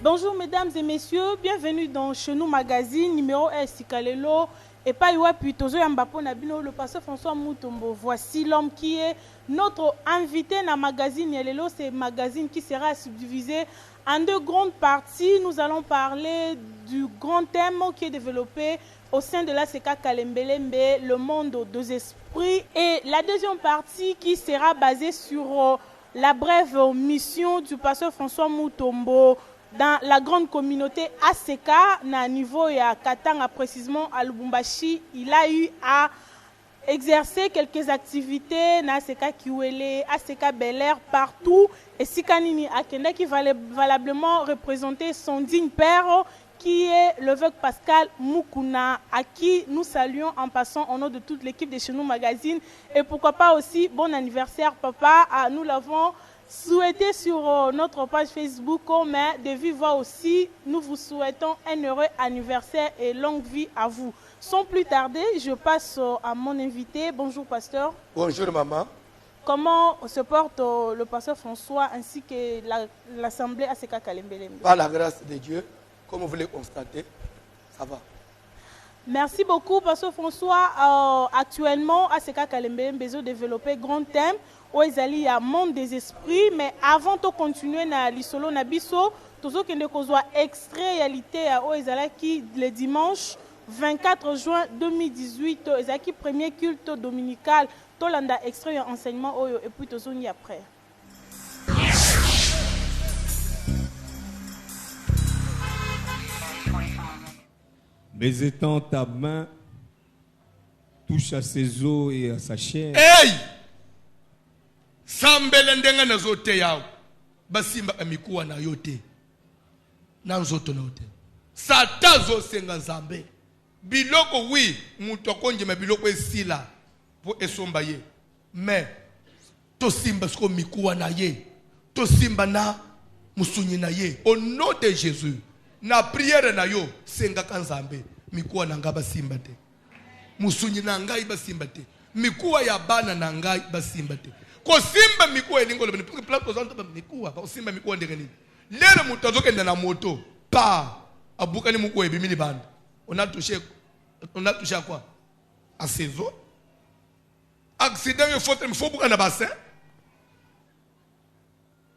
Bonjour mesdames et messieurs, bienvenue dans Chenou Magazine, numéro S Sikalelo. Et pas Tozo Yambapo Nabino, le pasteur François Moutombo. Voici l'homme qui est notre invité dans le magazine Yelelo. C'est un magazine qui sera subdivisé en deux grandes parties. Nous allons parler du grand thème qui est développé au sein de l'ACK Kalembelembe, le monde des esprits. Et la deuxième partie qui sera basée sur la brève mission du pasteur François Moutombo dans la grande communauté ACK, à niveau et à Katanga, précisément à Lubumbashi. Il a eu à exercer quelques activités dans ACK Kiwele, ACK Bel Air, partout. Et Sikanini Akenda qui va valablement représenter son digne père, qui est l'évêque Pascal Mukuna, à qui nous saluons en passant au nom de toute l'équipe de Chenou Magazine. Et pourquoi pas aussi, bon anniversaire papa, nous l'avons souhaité sur notre page Facebook, mais de vive voix aussi, nous vous souhaitons un heureux anniversaire et longue vie à vous. Sans plus tarder, je passe à mon invité. Bonjour pasteur. Bonjour maman. Comment se porte le pasteur François ainsi que l'assemblée ACK Kalembelembe? Par la grâce de Dieu, comme vous voulez constater, ça va. Merci beaucoup, pasteur François. Actuellement, ACK Kalembelembe a développé grand thème où il y a monde des esprits, mais avant de continuer na l'isolo na biso, toujours qu'il y a extrait réalité où qui le dimanche 24 juin 2018, il premier culte dominical, tolanda extrait enseignement et puis toujours y après. Mais étant ta main touche à ses os et à sa chair. Hey! Sambele ndenga na zote yao. Basimba amikuwa na yote. Na nzoto na yote. Satazo senga nzambe. Biloko wi mutokonje mabiloko esila po esomba ye. Mais to simba sko mikuwa na ye. To simba na musunyi na ye. Au nom de Jésus. Na prière na yo senga kanzambe. Mikuwa na ngaba simba te. Musunyi na ngai basimba te. Mikuwa ya bana na ngai basimba te. Ko simba mikuwa elingo lebeni pour plateau zanta mikuwa ko simba mikuwa ndenge nini lele mutu azokenda na moto pa abuka ni mukuwa ebimili banda on a touché à quoi à ses os accident yo faut buka na bassin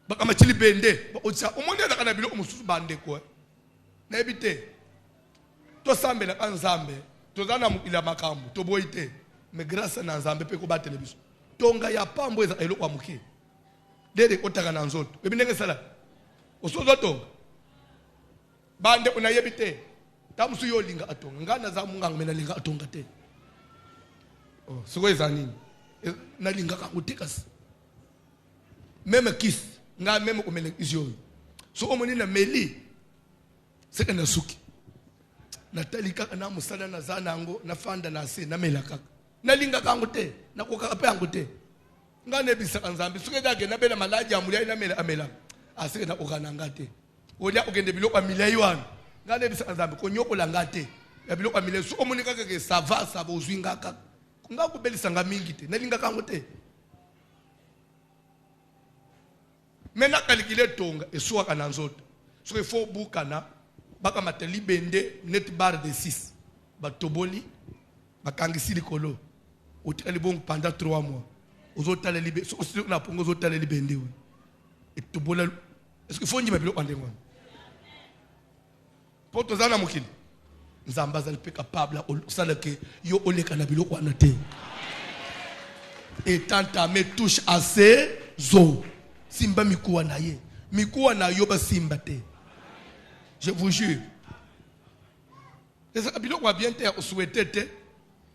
baka machili bende ba otsa omonde na kana biloko mususu bande ko na ebite to sambela kanzambe to zana mukila makambu to boite mais grâce na nzambe pe ko ba television tonga ya pambo eza eloko amuke dede otaka na nzoto bebi ndenge sala osozo tonga bande unayebite tamusu yo linga atonga ngana za munga ngmena linga atonga te oh siko eza nini na linga ka utikasi même kiss nga même omele izyo so omoni na meli seka na suki natalika na musala na zanango na fanda na se na melaka na linga kangu te na koka pe angu te ngane bisa kanzambi suke dage na bela malaji amulia ina mela amela asike na okana ngate olia okende biloko amila yiwana ngane bisa kanzambi konyoko la ngate ya biloko amila su omonika ke sava sava uzwinga ka ngaku belisa ngamingi te na linga kangu te mena kalikile tonga esuwa kana nzoto suke fo bukana baka mateli bende net bar de 6 batoboli bakangisi likolo otali bon pendant 3 mois ozotala libe so na pongo ozotala libende we etobola est-ce que faut ndima bilo kwande ngwana poto zana mukili nzamba za lipe capable osala ke yo oleka na bilo kwana te et tanta me touche à ses os simba mikuwa na ye mikuwa na yo ba simba te je vous jure eza bilo kwa bien te osouhaiter te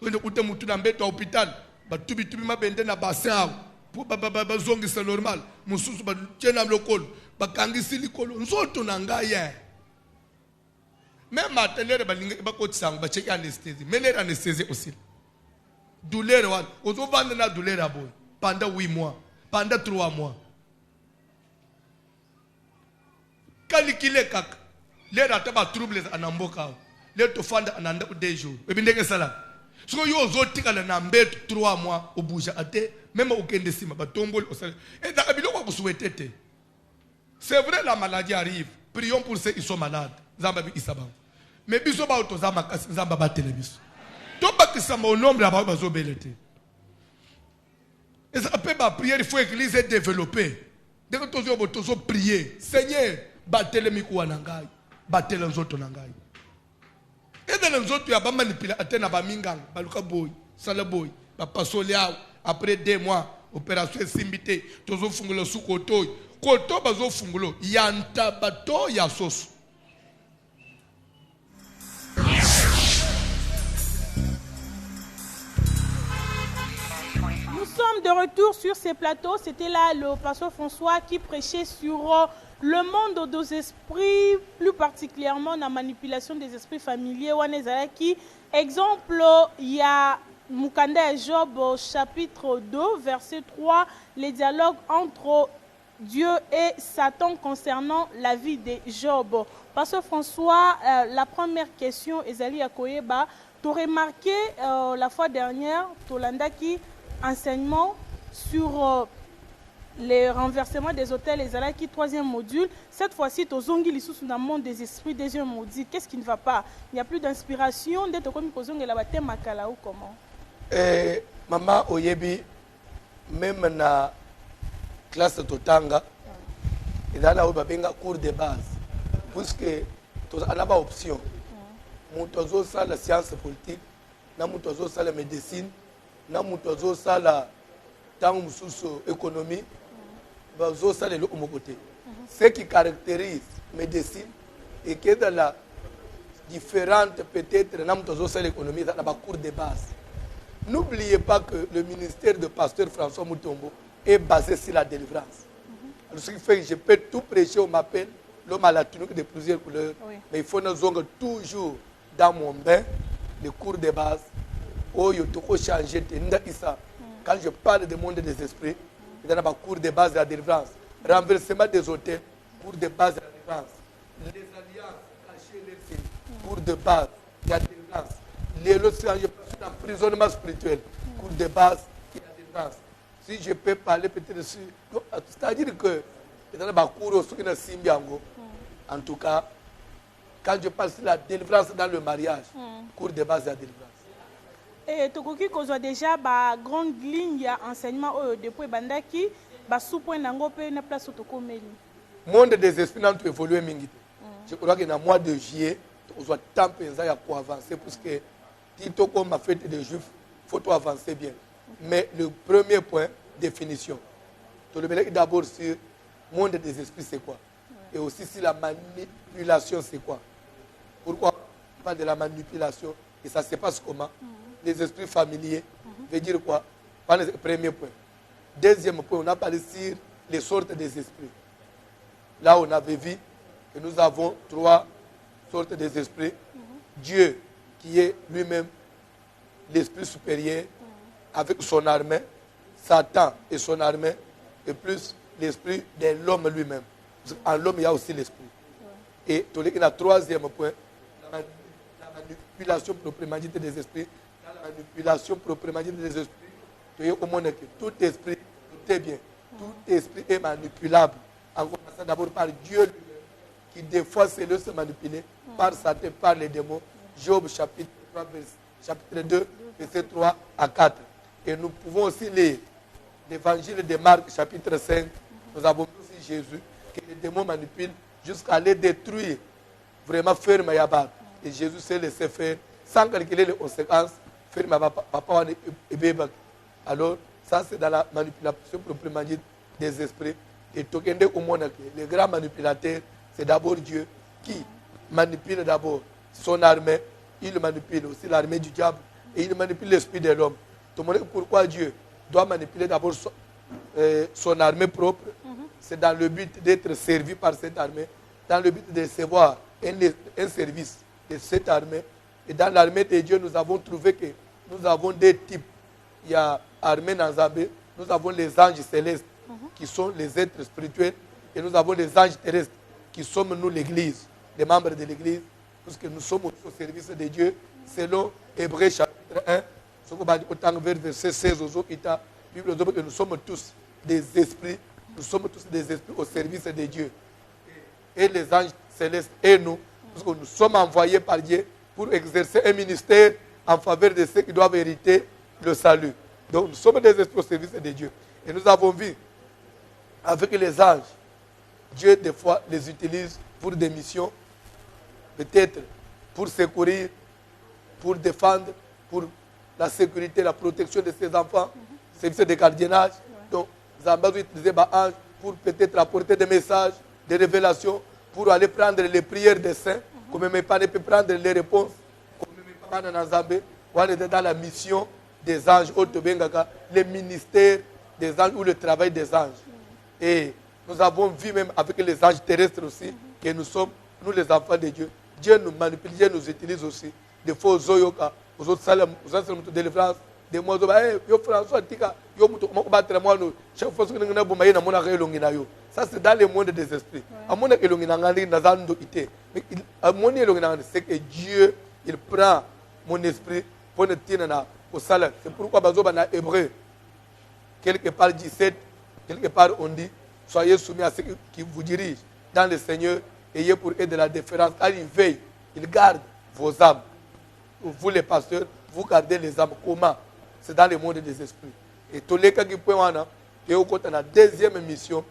wende kute mutu na mbeto hôpital batubi mabende na bassin pour bazongisa normal mususu ba tena lokolo bakangisi likolo nzoto na ngaya même atenere balinga bakotsango ba check anesthésie mais l'air anesthésie aussi douleur wan ozo vendre na douleur aboy pendant 8 mois pendant 3 mois kalikile kaka l'air ataba troubles anamboka l'air to fanda ananda 2 jours ebindenge sala si vous avez na mbeto 3 mois au bouge ate même au kendesima batombol au salaire et dans biloko ko souhaiter. C'est vrai la maladie arrive Prions pour ceux qui sont malades. Zambabi Isabam. Mais biso ba oto zama kasi zamba ba telebiso. To ba kisama au nombre ba bazo belete. Et ça peut ba prière, il faut église est développée. Dès que tozo prier, Seigneur, batele mikuwa nangai, batele nzoto nangai. Et dans nzoto ya ba manipula atena ba mingang, ba luka boy, sala boy, ba pasoli après 2 mois opération simbité, tozo fungulo sukoto, koto bazo fungulo, yanta bato ya soso. Nous sommes de retour sur ces plateaux. C'était là le pasteur François qui prêchait sur le monde des esprits, plus particulièrement la manipulation des esprits familiers. Qui, exemple, il y a Mukanda et Job, chapitre 2, verset 3, les dialogues entre Dieu et Satan concernant la vie de Job. Pasteur François, la première question, Ezali Akoyeba, tu as remarqué la fois dernière, Tolanda qui enseignement sur les renversements des hôtels et Zalaki, 3e module. Cette fois-ci, tu as zongi l'issue dans le monde des esprits, 2e module. Qu'est-ce qui ne va pas? Il n'y a plus d'inspiration. D'être comme il la bataille makala ou comment? Maman Oyebi, même dans la classe de Totanga, il y a un cours de base. Puisque tu as une option. Tu as la science politique, tu as la médecine, na mutu azosala ntango mosusu économie bazosala eloko moko te. Ce qui caractérise médecine et que dans la différente peut-être na mutu azosala économie dans la cours de base. N'oubliez pas que le ministère de pasteur François Mutombo est basé sur la délivrance. Alors, ce qui fait que je peux tout prêcher, on m'appelle l'homme à la tunique de plusieurs couleurs, oui. Mais il faut nous zonger toujours dans mon bain les cours de base. Oh, il faut changer. Quand je parle du monde des esprits, il y a un cours de base de la délivrance. Renversement des hôtels, cours de base de la délivrance. Les alliances cachées, les films, cours de base de la délivrance. Les loges d'emprisonnement spirituel, cours de base de la délivrance. Si je peux parler peut-être sur... C'est-à-dire que il y a un cours aussi qui est en tout cas, quand je parle sur la délivrance dans le mariage, cours de base de la délivrance. Et tokoki kozwa déjà ba grande ligne ya enseignement depuis bandaki ba sous-point nango pe na place tokomeli. Monde des esprits n'a tout évolué mingi. Je crois que dans le mois de juillet, on doit temps penser à quoi avancer parce que si tu comme ma fête des Juifs, faut tout avancer bien. Mais le premier point, définition. Tu le mets d'abord sur le monde des esprits, c'est quoi? Et aussi sur la manipulation, c'est quoi? Pourquoi on parle de la manipulation et ça se passe comment? Les esprits familiers, veut dire quoi? Premier point. Deuxième point, on a parlé sur les sortes des esprits. Là, on avait vu que nous avons 3 sortes des esprits. Dieu, qui est lui-même l'esprit supérieur, avec son armée, Satan et son armée, et plus l'esprit de l'homme lui-même. En l'homme, il y a aussi l'esprit. Et le troisième point, la manipulation proprement dite des esprits. La manipulation proprement dite des esprits. Tout esprit, tout est bien. Tout esprit est manipulable. En commençant d'abord par Dieu lui-même, qui des fois c'est lui se manipuler, par Satan, par les démons. Job chapitre 3, chapitre 2, verset 3 à 4. Et nous pouvons aussi lire l'évangile de Marc, chapitre 5. Nous avons vu aussi Jésus, que les démons manipulent jusqu'à les détruire. Vraiment, ferme Yabar. Et Jésus s'est laissé faire, sans calculer les conséquences, ferme Papa et Bébé. Alors, ça c'est dans la manipulation proprement dite des esprits. Et Tokende Omonake, le grand manipulateur, c'est d'abord Dieu qui manipule d'abord son armée. Il manipule aussi l'armée du diable et il manipule l'esprit de l'homme. Pourquoi Dieu doit manipuler d'abord son armée propre? C'est dans le but d'être servi par cette armée, dans le but de recevoir un service de cette armée. Et dans l'armée de Dieu, nous avons trouvé que nous avons des types. Il y a armée Nazabé, nous avons les anges célestes qui sont les êtres spirituels et nous avons les anges terrestres qui sommes nous l'église, les membres de l'église, parce que nous sommes au service de Dieu selon Hébreux chapitre 1, autant vers verset 16 aux la Bible dit que nous sommes tous des esprits, nous sommes tous des esprits au service de Dieu. et les anges célestes et nous, parce que nous sommes envoyés par Dieu pour exercer un ministère en faveur de ceux qui doivent hériter le salut. Donc nous sommes des esprits au service de Dieu. Et nous avons vu avec les anges, Dieu des fois les utilise pour des missions, peut-être pour secourir, pour défendre, pour la sécurité, la protection de ses enfants, service de gardiennage. Donc nous avons besoin d'utiliser les anges pour peut-être apporter des messages, des révélations, pour aller prendre les prières des saints, comme mes parents peuvent prendre les réponses, comme mes parents dans Zambé, ou aller dans la mission des anges, le ministère des anges ou le travail des anges. Et nous avons vu même avec les anges terrestres aussi que nous sommes, nous les enfants de Dieu. Dieu nous manipule, Dieu nous utilise aussi. Des fois, aux autres salles, aux autres de délivrance, des mois, yo François, tika, yo muto, battre moi, chaque fois que nous avons na mona relongina yo. Ça c'est dans le monde des esprits. À mon elongina ngandi na zando ité. Mais à mon elongina c'est que Dieu, il prend mon esprit pour ne tenir na au salaire. C'est pourquoi bazoba na hébreu quelque part 17, quelque part on dit soyez soumis à ceux qui vous dirigent dans le Seigneur, ayez pour eux de la déférence, car il veille, il garde vos âmes. Vous les pasteurs, vous gardez les âmes. Comment? C'est dans le monde des esprits. Et tous les cas qui peuvent en et au côté de la deuxième mission,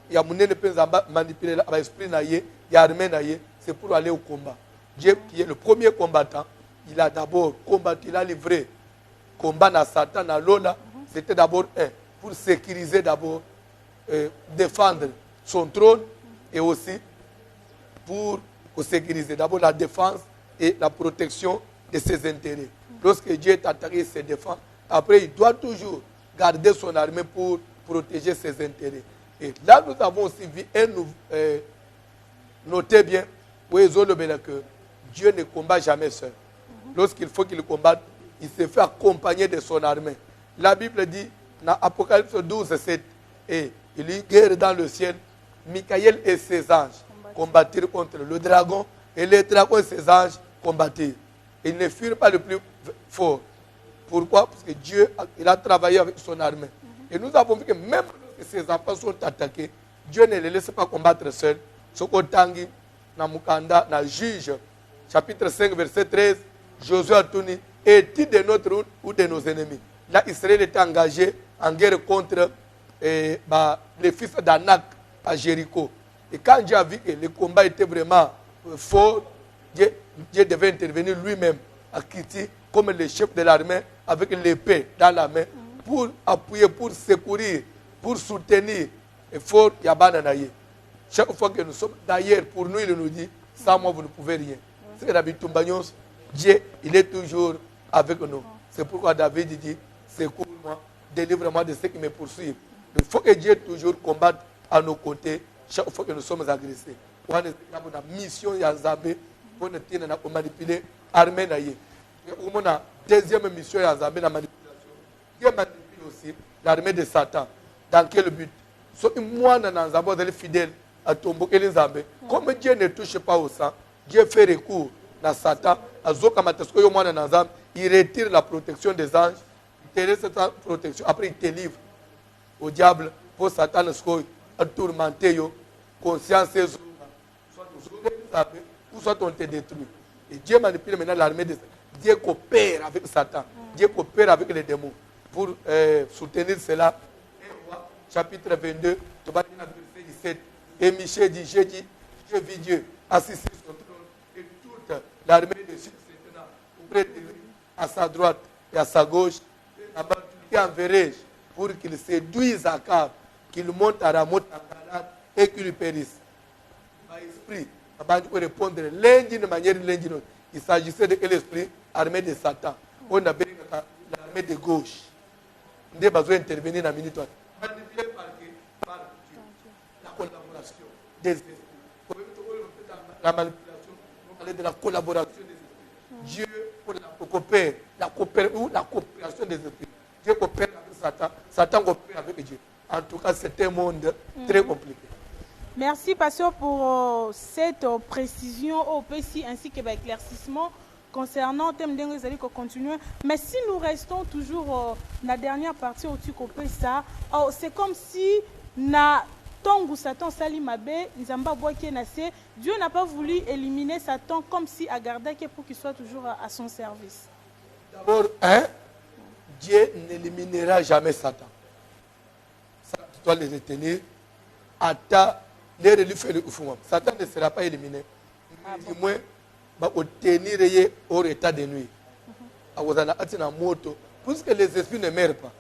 il y a mon esprit manipuler l'esprit naïe, il y a armé naïe, c'est pour aller au combat. Dieu qui est le premier combattant, il a d'abord combattu, il a livré combat à Satan, à Lola. C'était d'abord pour sécuriser d'abord, défendre son trône et aussi pour sécuriser d'abord la défense et la protection de ses intérêts. Lorsque Dieu est attaqué, il se défend. Après, il doit toujours garder son armée pour protéger ses intérêts. Et là, nous avons aussi vu notez bien, que Dieu ne combat jamais seul. Lorsqu'il faut qu'il combatte, il se fait accompagner de son armée. La Bible dit, dans Apocalypse 12, 7, et il y a une guerre dans le ciel. Michael et ses anges combattirent contre le dragon, et les dragons et ses anges combattirent. Ils ne furent pas le plus fort. Pourquoi? Parce que Dieu il a travaillé avec son armée. Et nous avons vu que même lorsque ses enfants sont attaqués, Dieu ne les laisse pas combattre seuls. Sokotangi, na Mukanda, na Juge, chapitre 5, verset 13, Josué a tout dit, est-il de notre route ou de nos ennemis? Là, Israël était engagé en guerre contre les fils d'Anak à Jéricho. Et quand Dieu a vu que le combat était vraiment fort, Dieu devait intervenir lui-même à Kiti comme le chef de l'armée avec l'épée dans la main pour appuyer, pour secourir, pour soutenir et fort Yabananaye. Chaque fois que nous sommes, d'ailleurs, pour nous, il nous dit, sans moi, vous ne pouvez rien. C'est que David Tumbagnos, Dieu, il est toujours avec nous. C'est pourquoi David dit, secours-moi, délivre-moi de ceux qui me poursuivent. Il faut que Dieu toujours combatte à nos côtés chaque fois que nous sommes agressés. On a une mission Yazabé pour nous manipuler l'armée. On a une deuxième mission Yazabé, la manipulation. Dieu manipule aussi l'armée de Satan. Dans quel but? So, moi, dans Zambé, fidèle à Tombo et les Zambé. Comme Dieu ne touche pas au sang, Dieu fait recours à Satan. Il retire la protection des anges. Il te laisse cette protection. Après, il te livre au diable pour Satan à tourmenter, conscience, soit on te détruit. Et Dieu manipule maintenant l'armée de Satan. Dieu coopère avec Satan. Dieu coopère avec les démons pour soutenir cela. Chapitre 22, verset 17. Et Michel dit, j'ai vu Dieu assis sur son trône et toute l'armée de Dieu auprès de lui, à sa droite et à sa gauche. Qui enverrai-je pour qu'il séduise Akab, qu'il monte à Ramoth en Galade et qu'il périsse. Par esprit, il peut répondre l'un d'une manière, l'un d'une autre. Il s'agissait de l'esprit armé de Satan. On a besoin de l'armée de gauche. On a besoin d'intervenir dans la minute. Manipulé par Dieu. La collaboration des esprits. La manipulation, on parle de la collaboration des esprits. Dieu coopère, la coopération des esprits. Dieu coopère avec Satan, Satan coopère avec Dieu. En tout cas, c'est un monde très compliqué. Merci, Pasteur, pour cette précision au PSI ainsi que l'éclaircissement concernant le thème de continuer. Mais si nous restons toujours dans la dernière partie où tu coupes ça, c'est comme si na Tongu Satan Salimabe, Nzamba Boaké Nassé, Dieu n'a pas voulu éliminer Satan comme si Agardake pour qu'il soit toujours à son service. D'abord, Dieu n'éliminera jamais Satan. Ça, tu dois le retenir. Satan ne sera pas éliminé. Du moins, va obtenir au état de nuit. Puisque les esprits ne meurent pas.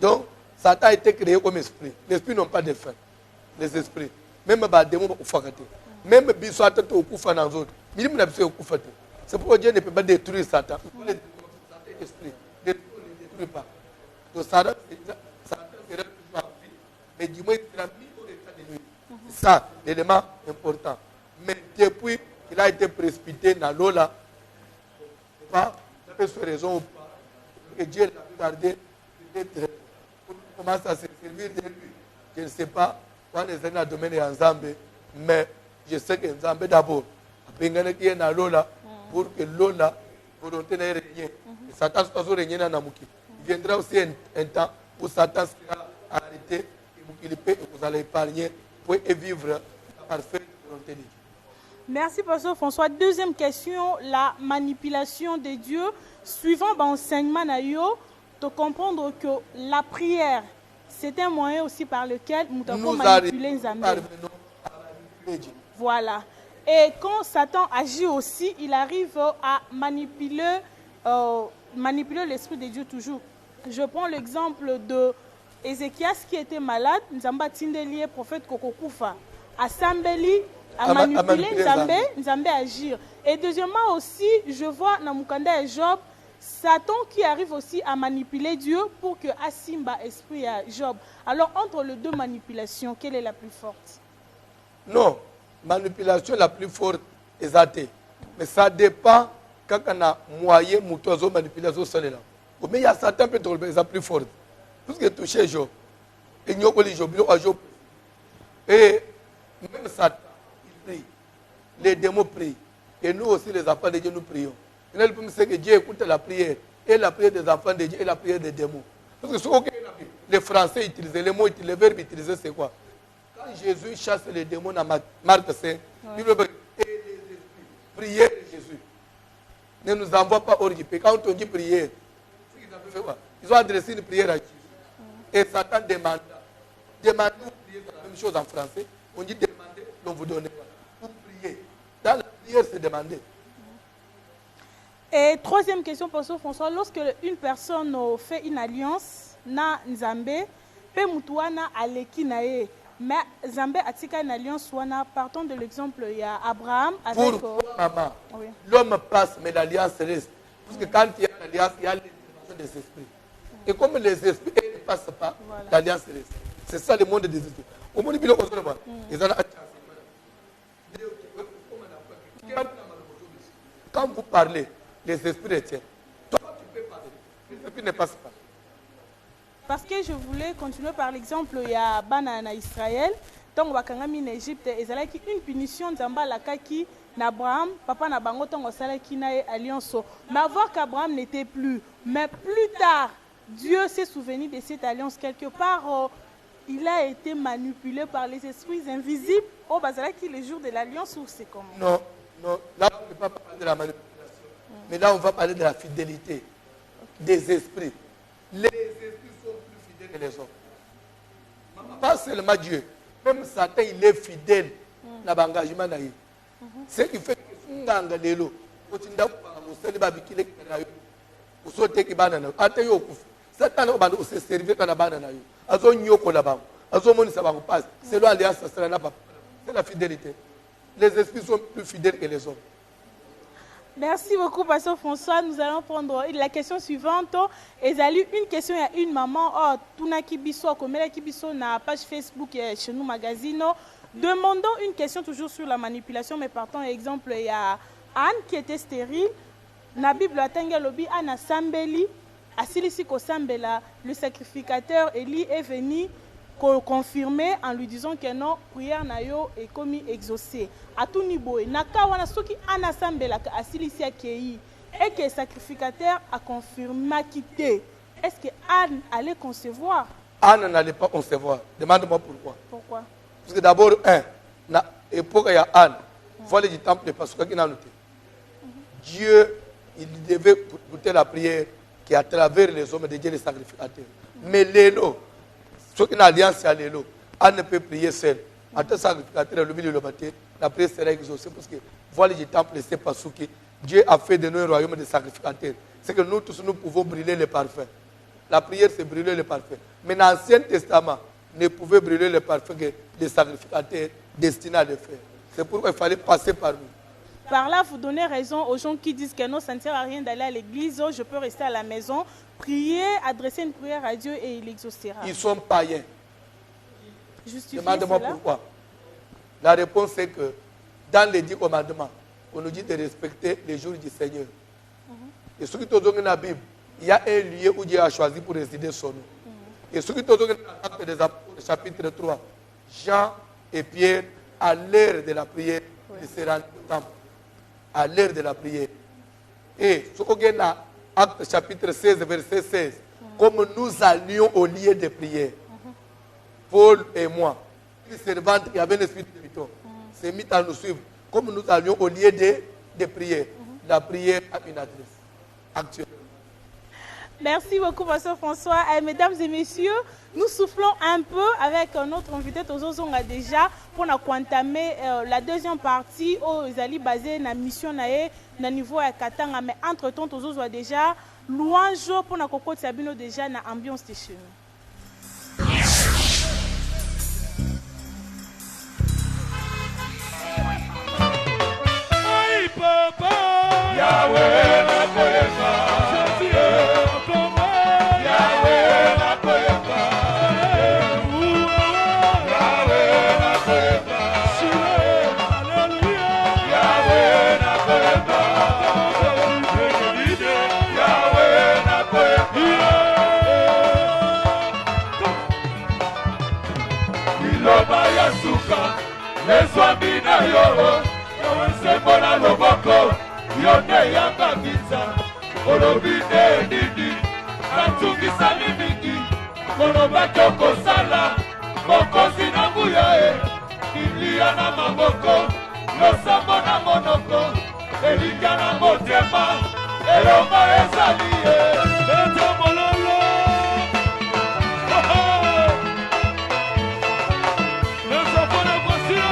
Donc, Satan a été créé comme esprit. Les esprits n'ont pas de fin. Les esprits. Même les démons vont même les Satan au Koufa dans d'autres. C'est pourquoi Dieu ne peut pas détruire Satan. Satan est esprit. Ne détruit pas. Donc, Satan sera mais du moins, il sera mis au état de nuit. C'est ça l'élément important. Mais depuis qu'il a été précipité dans l'eau là, pas sur raison ou pas, que Dieu l'a gardé, peut-être commence à se servir de lui. Je ne sais pas quand les années domaine en Zambie, mais je sais que Zambie d'abord, après qu'il y ait dans l'eau là, pour que l'eau là, volonté n'ait régné. Satan sera régné dans Namuki. Il viendra aussi un temps où Satan sera arrêté. Vous allez épargner pour vivre la parfaite volonté de Dieu. Merci, Pasteur François. Deuxième question, la manipulation de Dieu. Suivant l'enseignement, de comprendre que la prière, c'est un moyen aussi par lequel nous devons manipuler les amis. Voilà. Et quand Satan agit aussi, il arrive à manipuler l'esprit de Dieu toujours. Je prends l'exemple de Ézéchias qui était malade, Nzamba Tindelié, prophète Kokokoufa, à Sambeli, à manipuler Nzambé agir. Et deuxièmement aussi, je vois dans Mukanda et Job, Satan qui arrive aussi à manipuler Dieu pour que Asimba esprit à Job. Alors entre les deux manipulations, quelle est la plus forte? Non, manipulation la plus forte est athée. Mais ça dépend quand on a moyen de manipulation celle-là. Mais il y a Satan peut être la plus forte. Tout ce qui est touché Job, et nous avons Job. Et même Satan, il prie. Les démons prient. Et nous aussi, les enfants de Dieu, nous prions. Il y a que Dieu écoute la prière. Et la prière des enfants de Dieu et la prière des démons. Parce que ce que les Français utilisaient, les mots utilisés, les verbes utilisés, c'est quoi? Quand Jésus chasse les démons dans Marc 5, il veut dire, et les esprits, prière de Jésus. Ne nous envoie pas hors du pays. Quand on dit prière, ils ont adressé une prière à Jésus. Et Satan demande. Demandez-vous prier, c'est la même chose en français. On dit demander, on vous donne. Vous priez. Dans la prière, c'est demander. Et troisième question, Pasteur François, lorsque une personne fait une alliance, na Nzambé, pe mutuana aleki nae, mais Nzambé atika une alliance, partons de l'exemple, il y a Abraham avec... Pour maman, oui. L'homme passe, mais l'alliance reste. Parce que quand il y a l'alliance, il y a l'intervention des esprits. Et comme les esprits ne passent pas, voilà. L'alliance reste. C'est ça le monde des esprits. Au monde du quand vous parlez, les esprits retiennent. Toi, tu peux parler. Les esprits ne passent pas. Parce que je voulais continuer par l'exemple, il y a Banana Israël, donc Wakangami en Égypte, et il y a une punition d'Amba Lakaki, n'Abraham, papa Nabango, tant que Salaki na alliance. Mais voir qu'Abraham n'était plus, mais plus tard, Dieu s'est souvenu de cette alliance. Quelque part, il a été manipulé par les esprits invisibles. Oh, Bazalaki, le jour de l'alliance, ou c'est comment? Non, non. Là, on ne peut pas parler de la manipulation. Mais là, on va parler de la fidélité des esprits. Les esprits sont plus fidèles que les hommes. Pas seulement Dieu. Même Satan, il est fidèle dans l'engagement. Ce qui fait que dans les lots, Satan va se servir quand la banane. C'est l'alliance, c'est la fidélité. Les esprits sont plus fidèles que les hommes. Merci beaucoup, Pasteur François. Nous allons prendre la question suivante. Ezali, une question, il y a une maman. Oh, Tuna Kibiso, Komela Kibiso, na page Facebook chez nous, magazine. Demandons une question toujours sur la manipulation, mais partons exemple, il y a Anne qui était stérile. Na Bible, Atenga Lobi, Anna Sambeli, Asilisi Kosambela, le sacrificateur Eli est venu confirmer en lui disant que non, prière nayo est commis exaucée. À tout niveau, nakawana soki Anna Sambela Asilisi Akei et que le sacrificateur a confirmé quitté. Est-ce que Anne allait concevoir? Anne n'allait pas concevoir. Demande-moi pourquoi. Pourquoi? Parce que d'abord, na époque, il y a Anne. Voilà du temple de Pasuka qui n'a noté. Dieu, il devait écouter la prière qui à travers les hommes de Dieu, les sacrificateurs. Mais l'élo, ceux qui ont alliance à l'élo, Anne ne peut prier seul. En tant que sacrificateur, le milieu de la la prière sera exaucée parce que voilà du temple de Pasuka. Dieu a fait de nous un royaume de sacrificateurs. C'est que nous tous, nous pouvons brûler les parfums. La prière, c'est brûler les parfums. Mais dans l'Ancien Testament, ne pouvait brûler les parfums que les sacrificateurs destinés à le faire. C'est pourquoi il fallait passer par nous. Par là, vous donnez raison aux gens qui disent que non, ça ne sert à rien d'aller à l'église, oh, je peux rester à la maison, prier, adresser une prière à Dieu et il exaucera. Ils sont païens. Demande-moi cela? pourquoi. La réponse est que dans les 10 commandements, on nous dit de respecter les jours du Seigneur. Et ceux qui sont dans la Bible, il y a un lieu où Dieu a choisi pour résider son nom. Et ceux qui sont dans l'Acte des Apôtres, chapitre 3, Jean et Pierre, à l'heure de la prière, ils se rendent au temple. À l'heure de la prière. Et ce qu'on a dans Acte chapitre 16, verset 16, comme nous allions au lieu de prière, Paul et moi, les servantes qui avaient l'esprit de Python, s'est mis à nous suivre. Comme nous allions au lieu de prière, la prière a une adresse actuelle. Merci beaucoup, Pasteur François. Mesdames et messieurs, nous soufflons un peu avec notre invité Tozo Zonga déjà pour entamer la deuxième partie où ils allaient baser la mission na niveau à Katanga. Mais entre-temps, Tozo Zonga déjà louange pour na Koko Sabino déjà na ambiance de chez nous. Papa Yahweh na koyeba Yahweh na koyeba Yahweh na koyeba Alléluia Yahweh na koyeba Yahweh na koyeba Iloba ya suka Leswami na yoro Sembona loboko, yone yanga visa, olobide nini, natungisa mimiki, koloba toko sala, moko zinanguya ilia na maboko, losambo na monoko, elika na motema, eloma ezalie, eto mololo, lesapone kosio,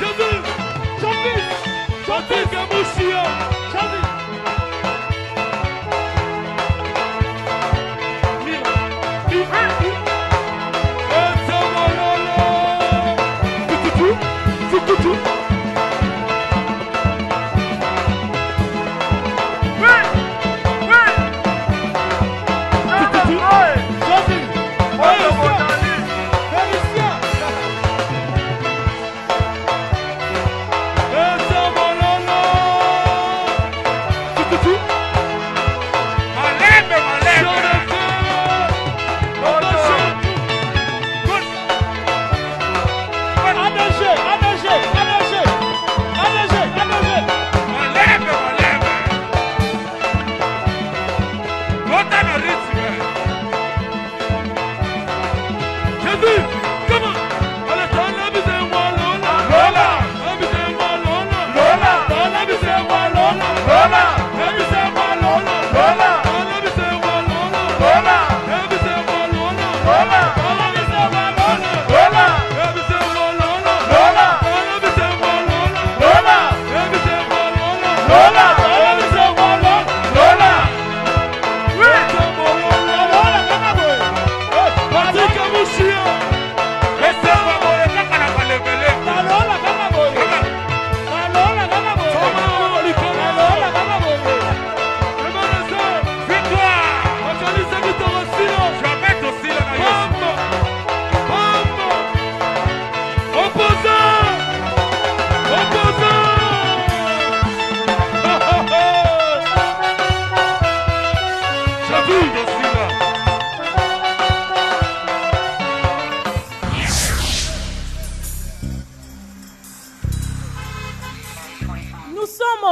Jésus. Chantier Gamouchia, Chantier. Lola,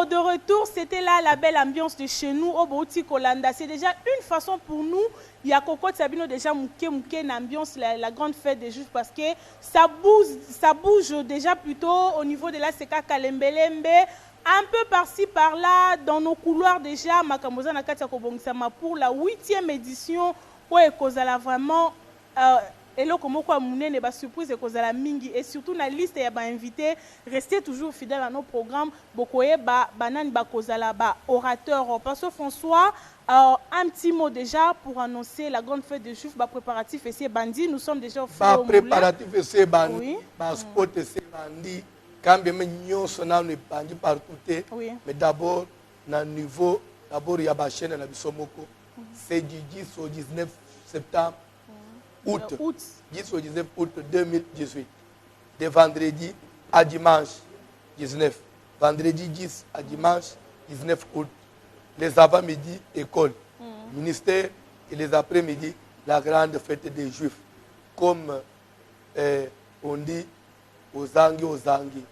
Alors, de retour, c'était là la belle ambiance de chez nous, au Bouti Kolanda. C'est déjà une façon pour nous, il y a Coco Sabino déjà mouké une ambiance, la grande fête des Juifs, parce que ça bouge déjà plutôt au niveau de la Seka Kalembelembe, un peu par-ci, par-là, dans nos couloirs déjà, Makamoza Nakatia Kobongisama pour la 8e édition, où Ekozala vraiment... et là, comme quoi, Mouné n'est pas surprise et mingi et surtout la liste y a ba invité, restez toujours fidèles à nos programmes. Bokoye banan ba kozala ba orateur. Pasteur François, un petit mot déjà pour annoncer la grande fête des Juifs, ba préparatif et c'est bandi. Nous sommes déjà au ba préparatif et c'est bandi, ba sport et c'est bandi. Quand bien nous sommes bandi partout, mais d'abord na niveau, d'abord il y a ba chaîne na bisomoko. C'est du 10 au 19 septembre. Août, 10 au 19 août 2018, de vendredi à dimanche 19, vendredi 10 à dimanche 19 août, les avant-midi, école, ministère, et les après-midi, la grande fête des Juifs, comme on dit aux Zangi.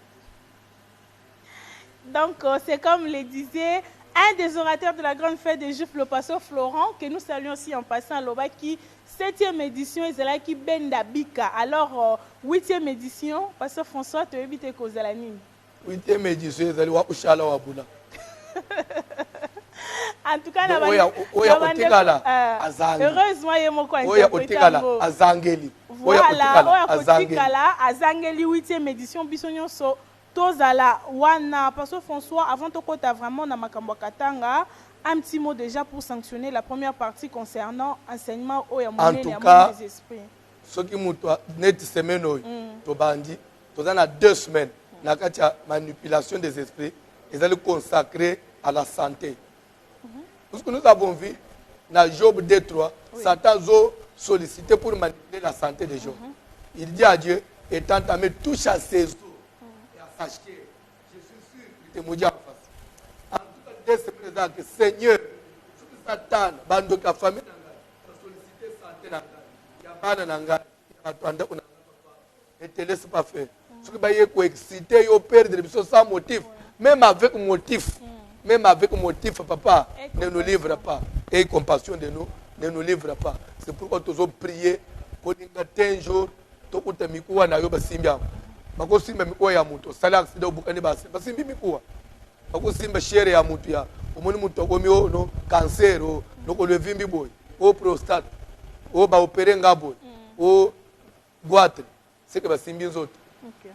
Donc, c'est comme le disait un des orateurs de la grande fête des Juifs, le pasteur Florent, que nous saluons aussi en passant à Lobaki. 7e édition, et c'est là qui benda bika. Alors, 8e édition, pasteur François, tu as évité Kozalani. 8e édition, c'est là Ushala Wabula. En tout cas, heureusement, il y a mon coin. Azangeli. Voilà, Azangeli, 8e édition, Bissonyon So. Tozala, Wana, pasteur François, avant de côté vraiment dans Makambo Katanga. Un petit mot déjà pour sanctionner la première partie concernant enseignement au Yamoune et Yamoune des esprits. Ce qui m'a net semaine, Tobandi, Tozana 2 semaines, la manipulation des esprits, ils allaient consacrer à la santé. Parce que nous avons vu, dans Job 2-3, Satan a sollicité pour manipuler la santé des gens. Il dit à Dieu, étant entamé, touche à ses os et à sa chair. Je suis sûr qu'il te maudit en face. C'est présent que Seigneur, Satan, bando ka famille n'a sollicité santé n'a ya bana n'a ya twanda kuna et te laisse pas faire. Ce qui va y exciter yo perdre sans motif, même avec motif, papa ne nous livre pas et compassion de nous ne nous livre pas. C'est pourquoi nous avons prié pour un jour to utamikuwa na yo basimbia bakosimba mikuwa ya muto sala accident bukani basi basimbi mikuwa bakosimba shere ya mutu ya omoni mutu akomi no cancer no kolevimbi boy o prostate o ba opérer ngabo o goitre c'est que basimbi nzoto. OK.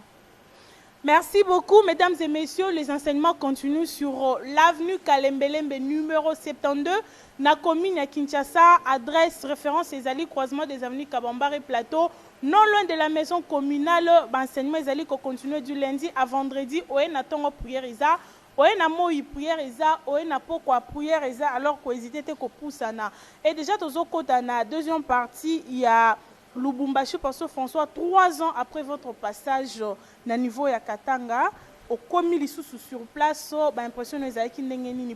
Merci beaucoup, mesdames et messieurs. Les enseignements continuent sur l'avenue Kalembelembe numéro 72, na commune à Kinshasa, adresse, référence Ezali, croisement des avenues Kabambare Plateau, non loin de la maison communale. Enseignement Ezali continue du lundi à vendredi. Oye na tongo prière isa, oye na moi prière isa, oye na pokwa prière isa, alors qu'on hésite ko poussana. Et déjà tozo kota na deuxième partie, il y a Lubumbashi, pasteur François, 3 ans après votre passage na niveau ya Katanga, au commis l'issue sur place, impression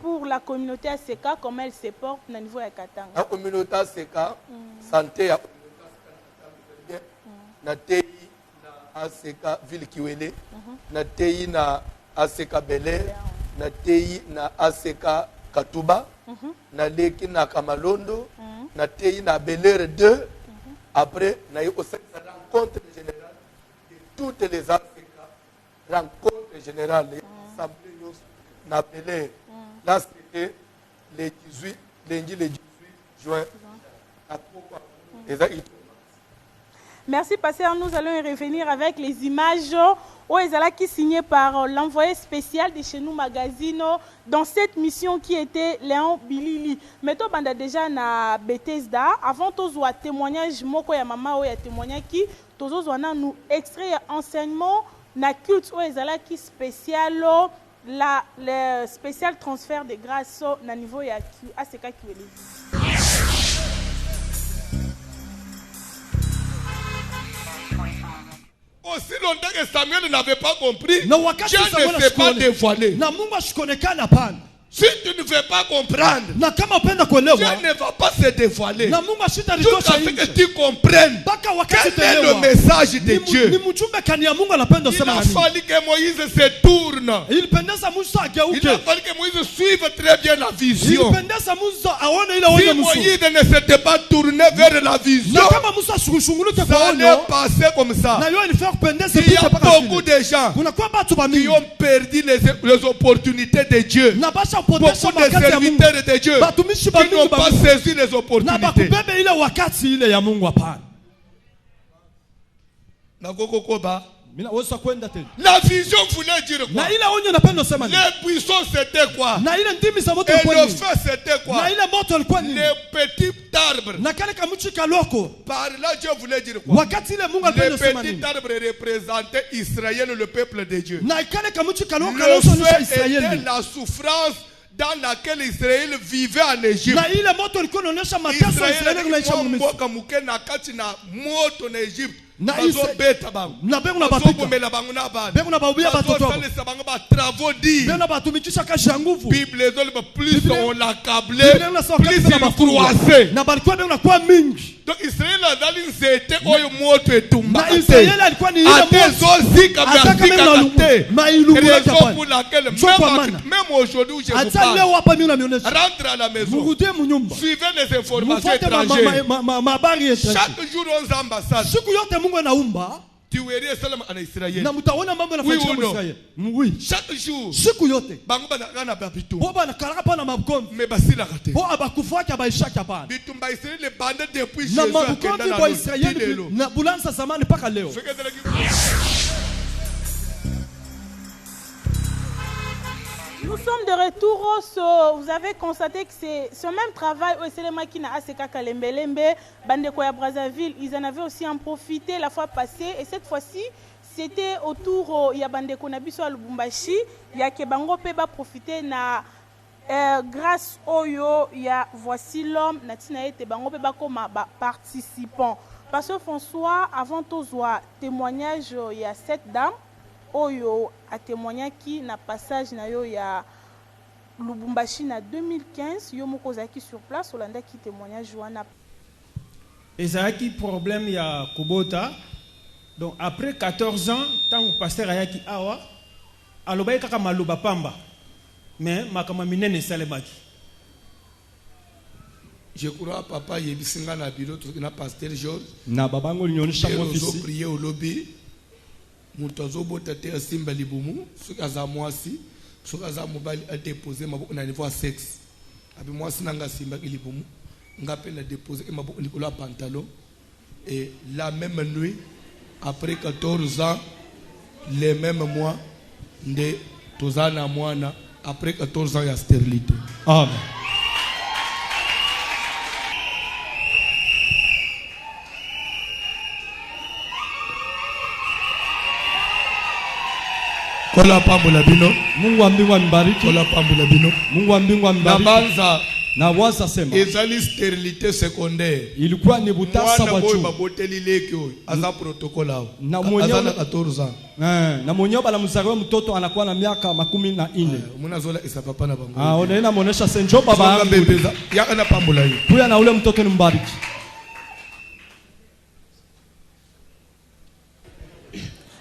pour la communauté ACK, comment elle se porte na niveau ya Katanga. La communauté ACK, santé ya na TI na ACK Ville Kiwele, na TI na ACK Belair, na TI na ACK Katuba, na Leki na Kamalondo, na TI na Belair 2. Après, nous avons aussi une rencontre générale de toutes les Africains. Rencontre générale, les assemblées, nous appelons. Là, c'était le 18, lundi le 18 juin. Merci, pasteur. Nous allons y revenir avec les images qui signées par l'envoyé spécial de chez nous Magazine dans cette mission qui était Léon Bilili. Mais toi, banda déjà na Bethesda, avant tous un témoignage, moko ya mama ya témoignage qui tous nous extrait enseignement na culte qui spécial le spécial transfert de grâce na niveau ya ACK Kiweli. Aussi longtemps que Samuel n'avait pas compris, Dieu ne s'est pas dévoilé. Si tu ne veux pas comprendre, na kama upenda Dieu kuelewa ne va pas se dévoiler. na Mungu Jusqu'à ashitalitosha ce que nje tu comprennes mpaka wakati quel est le utaelewa message de ni Dieu. mjumbe kani ya Mungu anapenda Il sema a na nini. fallu que Moïse se tourne. Ilipendeza Musa Il a ageuke, fallu que Moïse suive très bien la vision. ilipendeza Musa aone ile Si onyo Musa. Moïse ne s'était pas tourné vers la vision, Na kama Musa ashunguluke kwa ça onyo allait passer comme ça. na yo ilifaa kupendeza Il y a picha mpaka beaucoup vile. de gens Kuna kwa watu ba qui mingi ont perdu les opportunités de Dieu. na basha Beaucoup potesha de wakati ya Mungu serviteurs de Dieu batumishi ba qui n'ont mingi pas ba saisi les na opportunités. bakubebe ile wakati ile ya Mungu hapana. Mina wesa kwenda tena. La vision voulait dire quoi? Na ile onyo napenda sema nini? Les buissons c'était quoi? Na ile ndimi za moto Et ilikuwa le nini? feu c'était quoi? Na ile moto ilikuwa nini? Les petits arbres. Na kale kamuchi kaloko. Par là Dieu voulait dire quoi? Wakati ile Mungu Les alipenda sema petits nini? arbres représentaient Israël, le peuple de Dieu. Na kale kamuchi kaloko Le kanaonyesha feu était Israeli. la souffrance dans laquelle Israël vivait en Égypte. Na ile moto ilikuwa inaonyesha mateso ya Israeli Israël kunaisha ilikuwa Misri. mboka muke na kati na moto na Egypte. Na Bazobeta bango. na bengu na bapika. Bazobomela bango na bana. Bengu na baubia batoto wabo. Bazosalisa bango ba travaux dits. Bengu na batumikisha kazi ya nguvu. Bible ezoli plus Bible- on l'accablait, Biblia inasema plus wakati il na croissait. na balikuwa bengu na kwa mingi. Donc Israël azali nzete oyo moto etumba Na Israeli alikuwa ni ile moto. atezozika Ataka byazika meme te. na ilungula Raison kapani. pour laquelle Njoo kwa maana. même aujourd'hui où je vous Hata parle, leo hapa mimi unanionyesha. rentre à la maison, Murudie munyumba. suivez les informations Mufuate étrangères. habari yetu. Chaque jour on ambassade. Siku yote Mungu anaumba Tu verrais salama en Israël. na mtaona mambo yanafanyika Oui ou non? Israeli. Oui. Chaque jour, Siku yote. bango banakana babito. Bo bana kalaka pana mabkombi. Mais basilaka te. Bo abakufuata baishaka pana. Bitumba Israël les bandits depuis Na Jésus mabkombi akenda na kwa loti Israeli lelo. na bulanza zamani mpaka leo. Nous sommes de retour. Vous avez constaté que c'est ce même travail au Selema qui n'a ACK Kalembelembe, Bandekoya Brazzaville. Ils en avaient aussi en profité la fois passée. Et cette fois-ci, c'était autour de Bandeko Nabiso à Lubumbashi. Il y a Kebango Peba profiter na grâce au yo, il y a voici l'homme, Natina et Bango Peba comme participant. Parce que François, avant tout, témoignage, il y a cette dame. Oyo a témoigné qui na passage na yo ya Lubumbashi na 2015 yo moko zaki sur place Olanda qui témoignage wana ezaki problème ya Kubota. Donc après 14 ans tant que pasteur ayaki awa alobai kaka maluba pamba mais makama minene salemaki. Je crois papa yebisinga na bureau to na pasteur George Na babango linyonyesha on ofisi. prier au lobby. Mutu azobota te asimba libumu soki aza mwasi soki aza mobali adepose maboko na niveau ya sexe abi mwasi nanga asimbaki libumu nga mpe na depose maboko likolo ya pantalon et la même nuit après 14 ans les mêmes mois nde toza na mwana après 14 ans ya stérilité. Amen. Kola pambola bino. Mungu wa mbingu anibariki. Kola pambola bino. Mungu wa mbingu anibariki. Nabanza Na waza sema. ezali stérilité secondaire. Ilikuwa ni butasa Mwana wa boy juu. baboteli leki oyo aza protocole awo. Na Aza mwenyewe- na 14 ans. Na mwenyewe bala mzaliwa mtoto anakuwa na miaka 14. Muna zola isa papa na bango. Ah, unaenda muonesha senjo baba Songa yangu. bebeza. Yaka na pambola hiyo. Kuya na ule mtoto ni mbariki.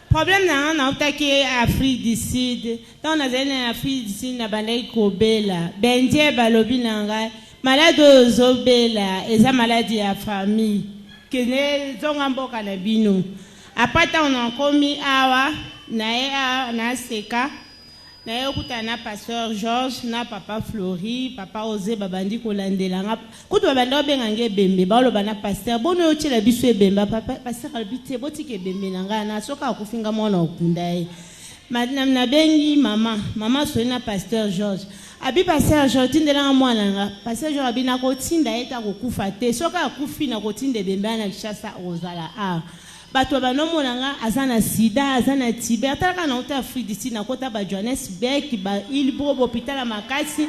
Problème na on a attaqué Afrique du Sud. Quand on a allé en Afrique du Sud, na balai kobela. Bendie balobi nanga. Malade ozobela, eza maladie ya famille. Kene zonga mboka na bino. Après on a commis awa na seka. Na yokuta na pasteur George na papa Flori, papa Ose babandi kolandela nga. Kutu babandi obengange bembe ba lo bana pasteur bono yotela biso ebemba papa pasteur albite botike bembe nanga na soka akufinga mwana okundai. Madame na bengi mama so na pasteur George. Abi pasteur George tindela mwana nga. Pasteur George abi na kotinda eta kokufa te. Soka akufi na kotinde bembe na chasa ozala a. Bato banomona nga azana sida azana tibe ataka na uta Afrique d'ici na kota ba Johannesburg ba ilbo hôpital makasi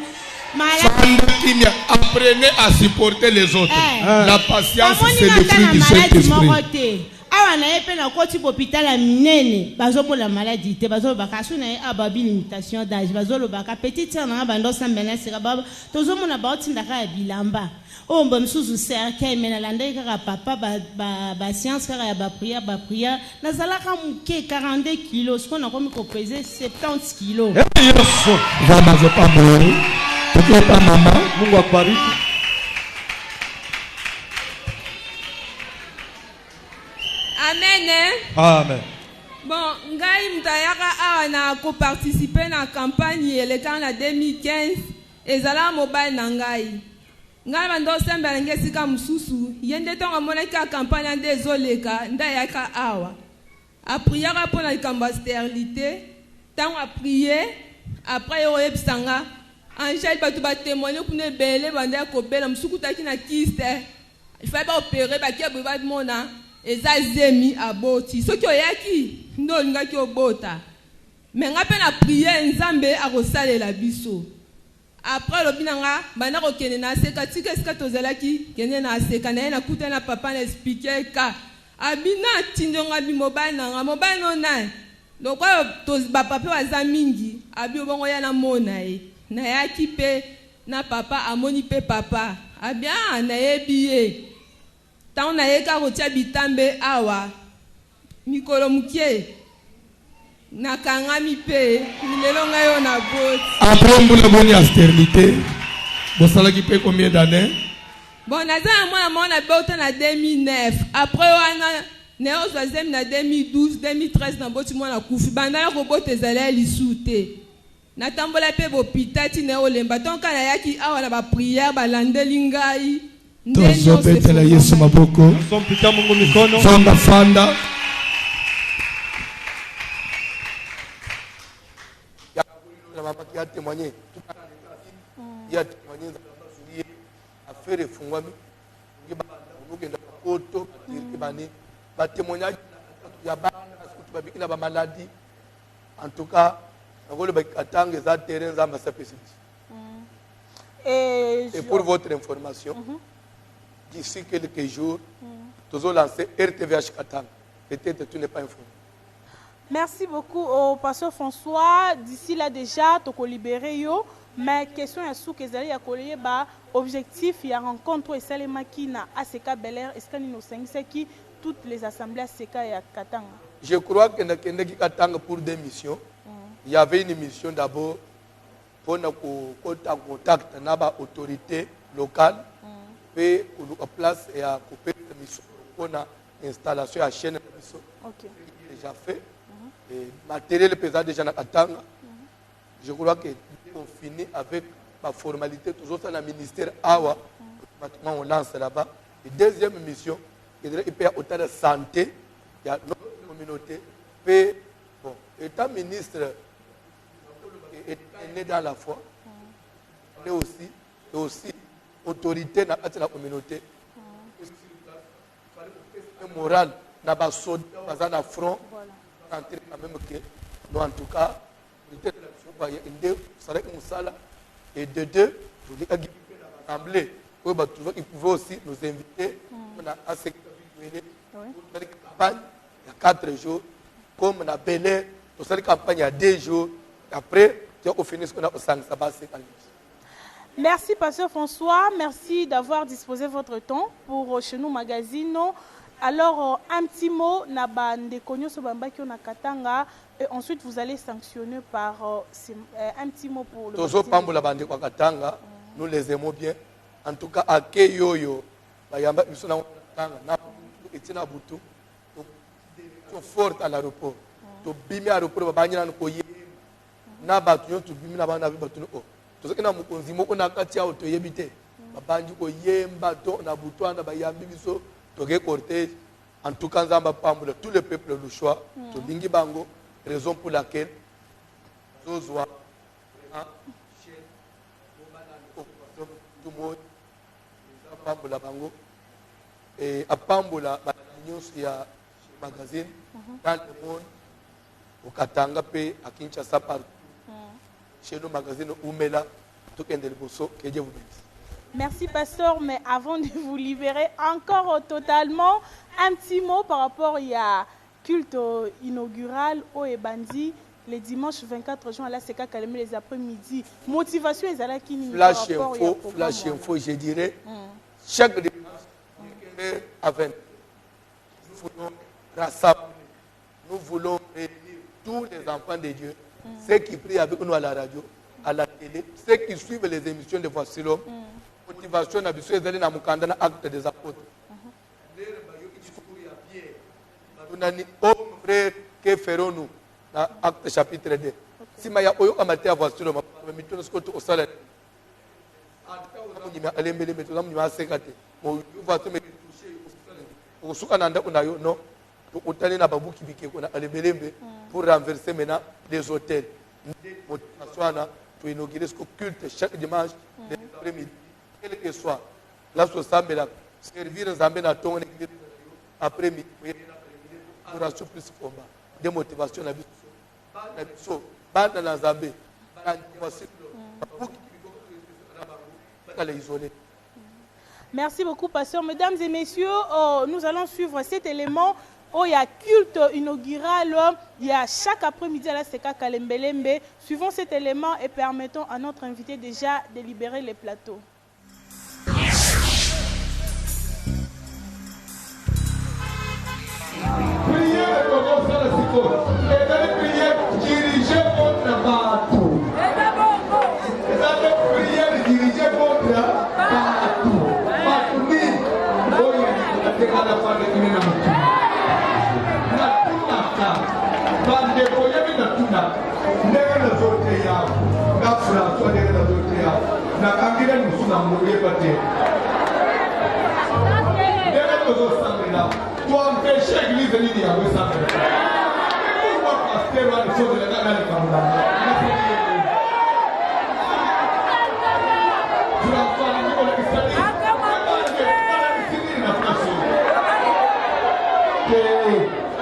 Kimia, apprenez à supporter les autres. La patience c'est le fruit du Saint-Esprit. awa awa na ye pe na koti hôpital ya minene bazomona maladie te bazolobaka asu na ye ababi limitation d'âge bazolobaka petite sœur nanga bando sambela sika baba tozomona baotindaka ya bilamba oyo mbo misusu cercueil me nalandaki kaka papa basiance kaka ya baprière nazalaka moke 42 kilos sikoyo nakomi kopese 70 kilos Yesu. Vamazopambo. Tukipa mama. Mungu akubariki. Amen. Amen. Bon, ngai mutayaka awa na ko participer na campagne elekana na 2015 ezala mobile na ngai. Ngai bando sembela ngesika mususu yende tonga monaka campagne nde ezoleka ndayaka awa. A prière pour la likambo stérilité, tant a prier après oyebisanga Angèle batu ba témoigner pour ne belé banda ko bela musukuta kina kiste. Il fallait pas opérer ba kiabo ba mona eza zemi aboti. Soki oyaki ndo ngaki obota. Mais nga pe na prier nzambe akosalela biso. Après lobinanga bana ko kene na seka tika eska tozelaki kene na seka na kuta na papa na expliquer ka abina tindonga bi mobile nanga mobile no na lokwa to ba papa waza mingi abi obongo ya na mona e na yaki pe na papa amoni pe papa abia na yebiye ta na yeka ko tia bitambe awa mikolo mukie na kangami pe milelo ngayo na bot après mbula boni ya stérilité bosalaki pe combien d'années? Bon, on a bauta na 2009. Après, on a néo-zoisem na 2012, 2013 na boti mwana kufi. Banda ya robote zale lisute. Na tambola pe bo pitati néo lemba. Tonka na yaki awa na ba prière ba landeli ngai. Tozo betela Yesu maboko. Sompita Mungu mikono. Fanda fanda. Ya mama qui a témoigné. Il a témoigné affaire efungwami ngenda koto batirikibani ba témoignage ya ba babiki na ba maladie en tout cas ngolo ba katanga za terrain za masapesi. Et pour votre information d'ici quelques jours nous allons lancer RTVH Katanga. Peut-être tu n'es pas informé. Merci beaucoup au pasteur François. D'ici là déjà, tu as libéré yo. Mais question est sous que vous allez accoyer objectif il y a rencontre et ça les makina ACK Bel Air est-ce qu'il nous c'est qui toutes les assemblées ACK et à Katanga. Je crois que dans Katanga pour des missions. Il y avait une mission d'abord pour nous contact avec l'autorité locale et pour place et à couper la mission pour l'installation à chaîne déjà fait et matériel pesant déjà dans Katanga. Je crois que on finit avec la formalité toujours dans le ministère Awa. Maintenant on lance là-bas. Et deuxième mission, il y a autant de santé, il y a notre communauté. Et bon, étant ministre est né dans la foi, mais aussi autorité dans la communauté. Morale, dans le front, nous en tout cas, et de deux, vous assemblée, il pouvait aussi nous inviter à cette campagne il y a 4 jours, comme on a Bel pour cette campagne il y a 2 jours, et après, on finit ce qu'on a au Sang-Sabas. Merci, pasteur François. Merci d'avoir disposé votre temps pour chez nous Magazine. Alors, un petit mot, Katanga, et ensuite vous allez sanctionner par un petit mot pour le nous les aimons bien. En tout cas, à Keyoyo, ils sont forts à l'aéroport. Ils bimé à l'aéroport, en tout cas, tout le peuple le choix, Bango, raison pour laquelle et à Pambola, news il y a magazine dans le monde, au Katanga, à Kinshasa, partout. Chez nos magazines, Oumela, tout le monde, que Dieu vous bénisse. Merci, pasteur. Mais avant de vous libérer encore totalement, un petit mot par rapport à culte inaugural au Ebandi. Les dimanches 24 juin à la Seka Kaleme les après-midi. Motivation est à la qui Flash info, je dirais. Chaque dimanche, à 20. Nous voulons rassembler. Nous voulons réunir tous les enfants de Dieu. Ceux qui prient avec nous à la radio, à la télé, ceux qui suivent les émissions de Voici l'homme. Motivation à bisous et na mukanda na acte des apôtres. Nous avons frère que ferons-nous. Acte chapitre 2. Si maya oyo amatea Voici l'homme, mais tout ce que tu as salé. On a alembe mais tout ça on a sécaté. On va te mettre toucher au soukananda on a yo non. Pour na babu kibike on a alembe pour renverser maintenant les hôtels. Motivation pour inaugurer ce culte chaque dimanche l'après-midi. Quel que soit la société servir Nzambe na ton église après-midi pour assurer plus combat de motivation na biso bana na Nzambe Merci beaucoup, pasteur. Mesdames et messieurs, nous allons suivre cet élément. Il y a culte inaugural, il y a chaque après-midi à la Seka Kalembelembe. Suivons cet élément et permettons à notre invité déjà de libérer les plateaux. Prière commence à la psychose. Et dans les prières, dirigez contre Batou. Et dans les prières, dirigez contre Batou. Batou ni. Oh, il y a des gens qui ont fait des choses. Natunaka. Bande koyebi natuna. Ndenge na zote ya. Na François ndenge na zote ya. Na kangile musuna mouye bate. Ndenge tozo sangela. Pour empêcher l'église de l'India, vous savez. Pourquoi pasteur a des choses de la gare de Kamala? Tu vas faire un niveau de l'Israël.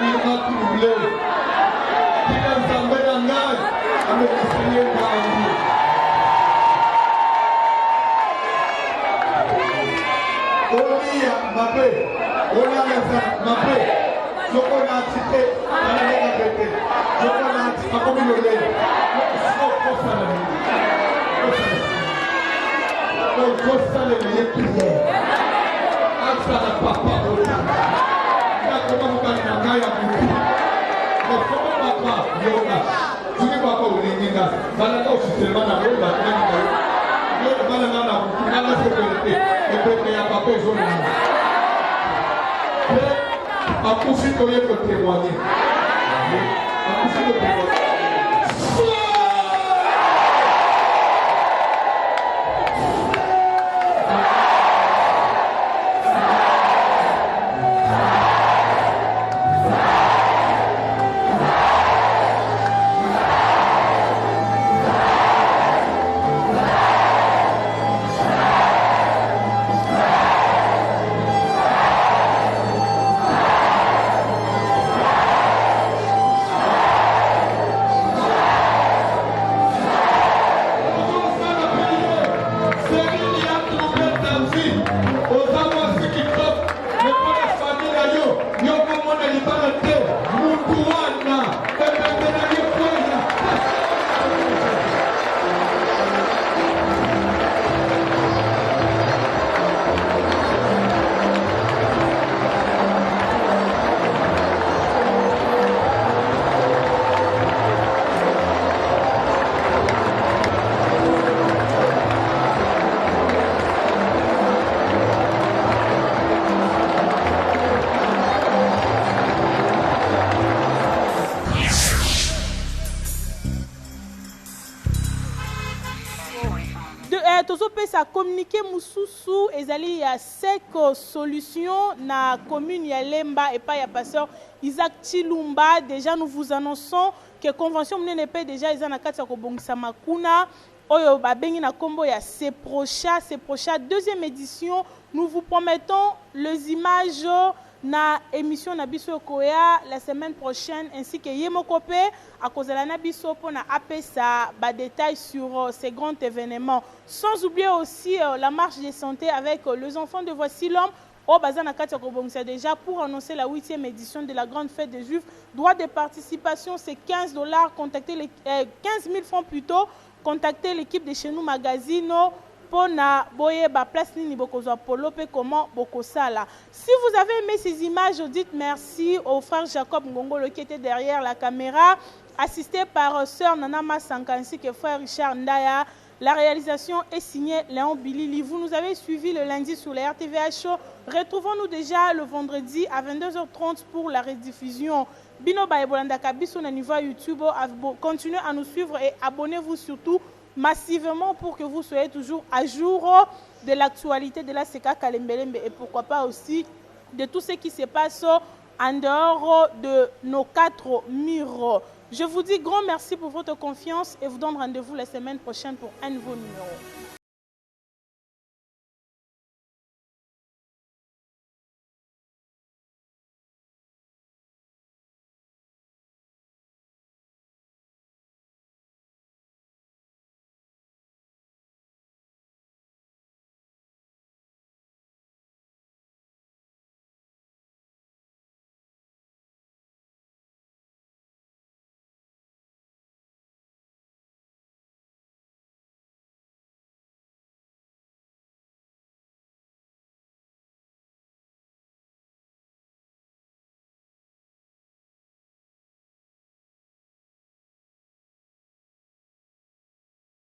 Il m'a troublé. Il a ensemble un gage avec l'Israël dans la vie. Olia, ma paix. On a ma paix. Je connais un petit peu. Je connais un petit peu. Comme il le dit. Il faut saluer les prières. Acte à la papa. Il y a comment vous gagnez un gars à vous. Mais comment papa, Yoga, tu ne vas pas au Lénina. Balaka au système, on a vu la Lénina. Yoga, Balaka, on a la sécurité. Et puis, il y a papa, ils ont le akufi koye ko témoigner akufi ko témoigner tozopesa communiqué mususu ezali ya seko solution na commune ya Lemba et pas ya pasteur Isaac Chilumba. Déjà nous vous annonçons que convention MNNP déjà ils na kati ya kobongisa makuna oyo babengi na kombo ya Seprocha deuxième édition. Nous vous promettons les images na émission na biso koya la semaine prochaine ainsi que Yemokope à cause de la nabiso pour na apesa ba détails sur ces grands événements. Sans oublier aussi la marche de santé avec les enfants de Voici l'homme au Bazana Katia Kobongsa déjà pour annoncer la 8e édition de la grande fête des Juifs. Droit de participation c'est $15. Contactez les 15 000 francs plutôt. Contactez l'équipe de chez nous Magazino pour na boye ba place nini bokozwa polo pe comment bokosala. Si vous avez aimé ces images, dites merci au frère Jacob Ngongolo qui était derrière la caméra, assisté par sœur Nana Masanka ainsi que frère Richard Ndaya. La réalisation est signée Léon Bilili. Vous nous avez suivi le lundi sur les RTVH Show. Retrouvons-nous déjà le vendredi à 22h30 pour la rediffusion. Bino Baebolanda Kabiso na niveau YouTube. Continuez à nous suivre et abonnez-vous surtout massivement pour que vous soyez toujours à jour de l'actualité de la Seka Kalembelembe et pourquoi pas aussi de tout ce qui se passe en dehors de nos 4 murs. Je vous dis grand merci pour votre confiance et vous donne rendez-vous la semaine prochaine pour un nouveau numéro.